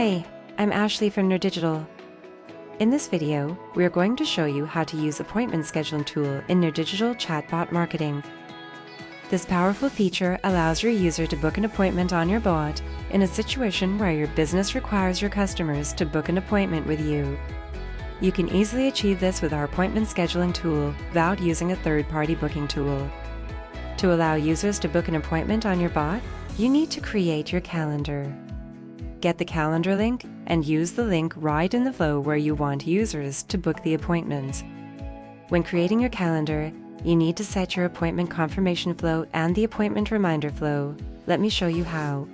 Hi, I'm Ashley from nerDigital. In this video, we are going to show you how to use appointment scheduling tool in nerDigital Chatbot Marketing. This powerful feature allows your user to book an appointment on your bot in a situation where your business requires your customers to book an appointment with you. You can easily achieve this with our appointment scheduling tool without using a third-party booking tool. To allow users to book an appointment on your bot, you need to create your calendar. Get the calendar link and use the link right in the flow where you want users to book the appointments. When creating your calendar, you need to set your appointment confirmation flow and the appointment reminder flow. Let me show you how.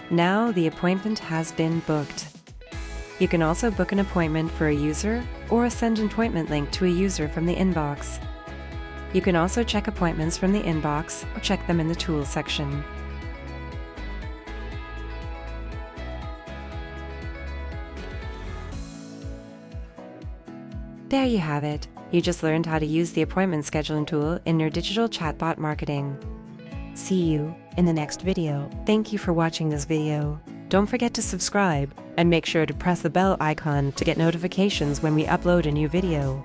Now the appointment has been booked. You can also book an appointment for a user or send an appointment link to a user from the inbox. You can also check appointments from the inbox or check them in the Tools section. There you have it. You just learned how to use the appointment scheduling tool in nerDigital Chatbot Marketing. See you in the next video. Thank you for watching this video. Don't forget to subscribe and make sure to press the bell icon to get notifications when we upload a new video.